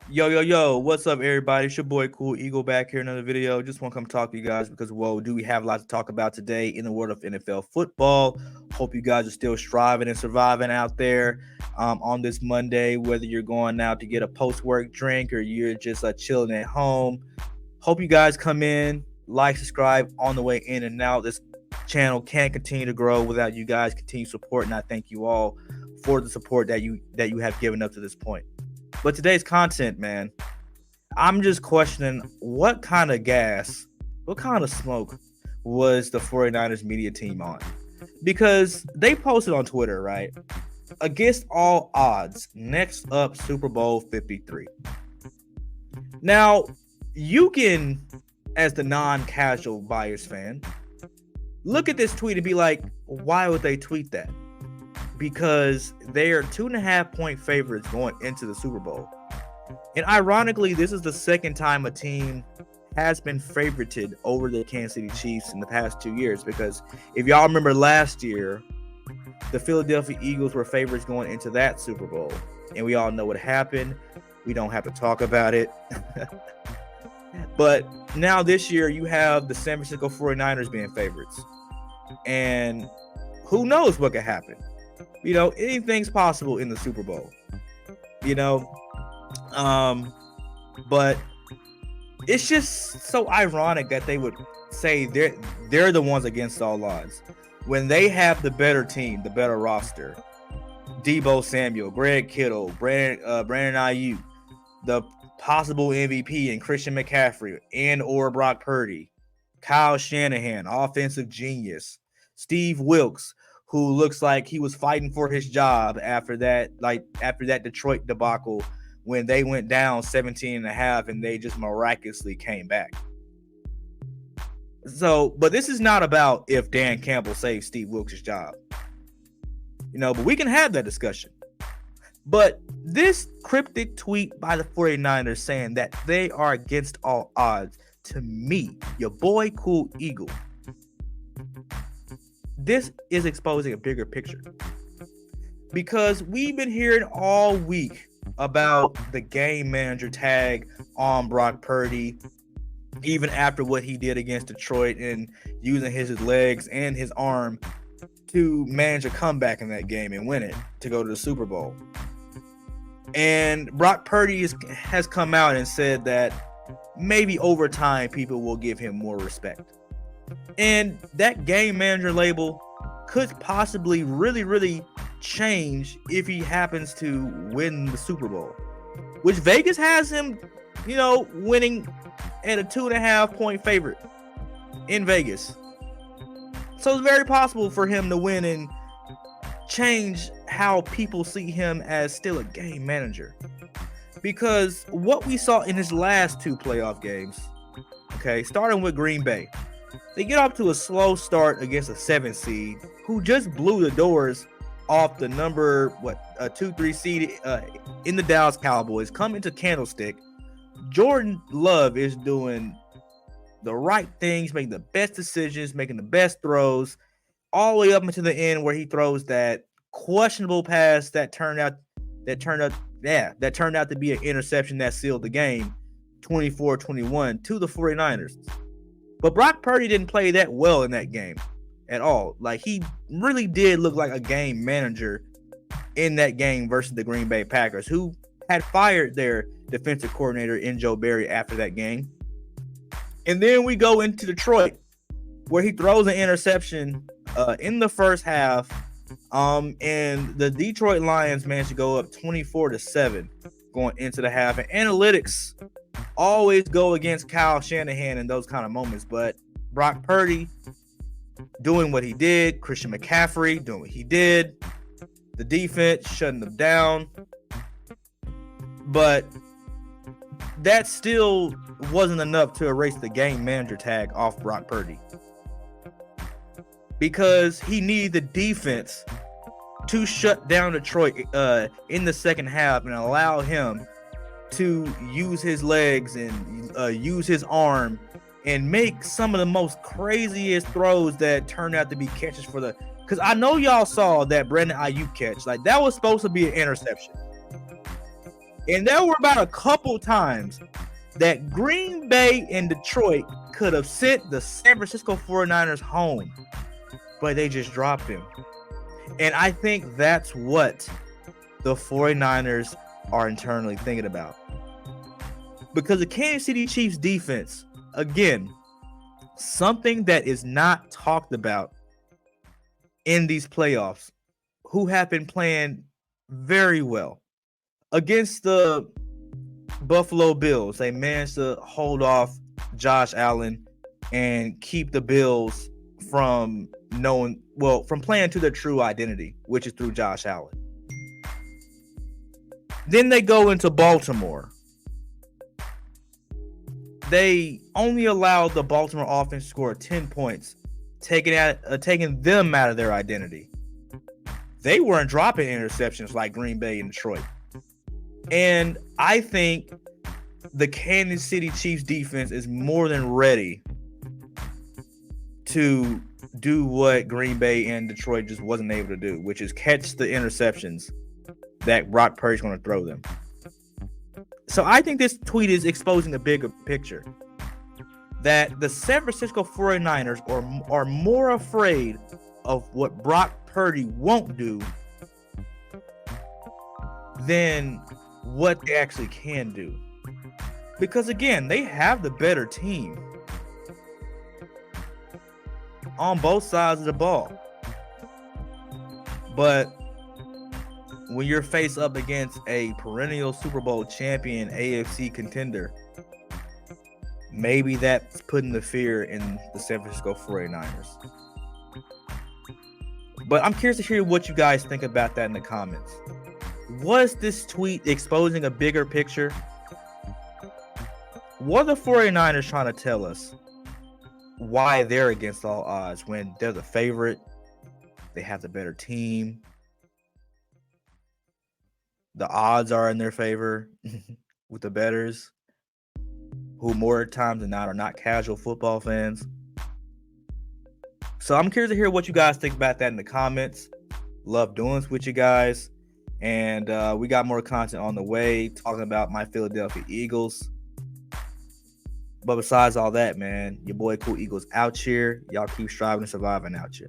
Yo, what's up, everybody? It's your boy Cool Eagle back here in another video. Just want to come talk to you guys because, whoa, do we have a lot to talk about today in the world of NFL football? Hope you guys are still striving and surviving out there on this Monday, whether you're going out to get a post work drink or you're just chilling at home. Hope you guys come in, like, subscribe on the way in and out. This channel can't continue to grow without you guys continue support, and I thank you all for the support that you have given up to this point. But today's content, man, I'm just questioning what kind of gas, what kind of smoke was the 49ers media team on? Because they posted on Twitter, right? Against all odds, next up Super Bowl 53. Now, you can, as the non-casual Bears fan, look at this tweet and be like, why would they tweet that? Because they are 2.5-point favorites going into the Super Bowl. And ironically, this is the second time a team has been favorited over the Kansas City Chiefs in the past 2 years. Because if y'all remember last year, the Philadelphia Eagles were favorites going into that Super Bowl. And we all know what happened. We don't have to talk about it. But now this year, you have the San Francisco 49ers being favorites. And who knows what could happen? You know, anything's possible in the Super Bowl. You know, but it's just so ironic that they would say they're the ones against all odds when they have the better team, the better roster. Deebo Samuel, Greg Kittle, Brandon Ayuk, the possible MVP in Christian McCaffrey and or Brock Purdy, Kyle Shanahan, offensive genius, Steve Wilkes, who looks like he was fighting for his job after that Detroit debacle when they went down 17.5 and they just miraculously came back. So, but this is not about if Dan Campbell saved Steve Wilkes' job. You know, but we can have that discussion. But this cryptic tweet by the 49ers saying that they are against all odds, to me, your boy Cool Eagle, this is exposing a bigger picture, because we've been hearing all week about the game manager tag on Brock Purdy, even after what he did against Detroit and using his legs and his arm to manage a comeback in that game and win it to go to the Super Bowl. And Brock Purdy has come out and said that maybe over time people will give him more respect. And that game manager label could possibly really change if he happens to win the Super Bowl, which Vegas has him, you know, winning at a 2.5-point favorite in Vegas. So it's very possible for him to win and change how people see him as still a game manager. Because what we saw in his last two playoff games, okay, starting with Green Bay, they get off to a slow start against a 7 seed who just blew the doors off the number 2-3 seed in the Dallas Cowboys. Come into Candlestick, Jordan Love is doing the right things, making the best decisions, making the best throws, all the way up into the end where he throws that questionable pass that turned out to be an interception that sealed the game, 24-21 to the 49ers. But Brock Purdy didn't play that well in that game at all. Like, he really did look like a game manager in that game versus the Green Bay Packers, who had fired their defensive coordinator in Joe Barry after that game. And then we go into Detroit, where he throws an interception in the first half, and the Detroit Lions managed to go up 24-7 going into the half. And analytics always go against Kyle Shanahan in those kind of moments, but Brock Purdy doing what he did, Christian McCaffrey doing what he did, the defense shutting them down. But that still wasn't enough to erase the game manager tag off Brock Purdy, because he needed the defense to shut down Detroit in the second half and allow him to use his legs and use his arm and make some of the most craziest throws that turned out to be catches for the Because I know y'all saw that Brandon Ayuk catch. Like, that was supposed to be an interception. And there were about a couple times that Green Bay and Detroit could have sent the San Francisco 49ers home, but they just dropped him. And I think that's what the 49ers are internally thinking about. Because the Kansas City Chiefs defense, again, something that is not talked about in these playoffs, who have been playing very well. Against the Buffalo Bills, they managed to hold off Josh Allen and keep the Bills from playing to their true identity, which is through Josh Allen. Then they go into Baltimore. They only allowed the Baltimore offense to score 10 points, taking them out of their identity. They weren't dropping interceptions like Green Bay and Detroit. And I think the Kansas City Chiefs defense is more than ready to do what Green Bay and Detroit just wasn't able to do, which is catch the interceptions that Brock Purdy's going to throw them. So I think this tweet is exposing a bigger picture, that the San Francisco 49ers are more afraid of what Brock Purdy won't do than what they actually can do. Because again, they have the better team on both sides of the ball. But when you're faced up against a perennial Super Bowl champion AFC contender, maybe that's putting the fear in the San Francisco 49ers. But I'm curious to hear what you guys think about that in the comments. Was this tweet exposing a bigger picture? What are the 49ers trying to tell us? Why they're against all odds when they're the favorite, they have the better team, the odds are in their favor with the bettors, who more times than not are not casual football fans. So I'm curious to hear what you guys think about that in the comments. Love doing this with you guys. And we got more content on the way talking about my Philadelphia Eagles. But besides all that, man, your boy Cool Eagles out here. Y'all keep striving and surviving out here.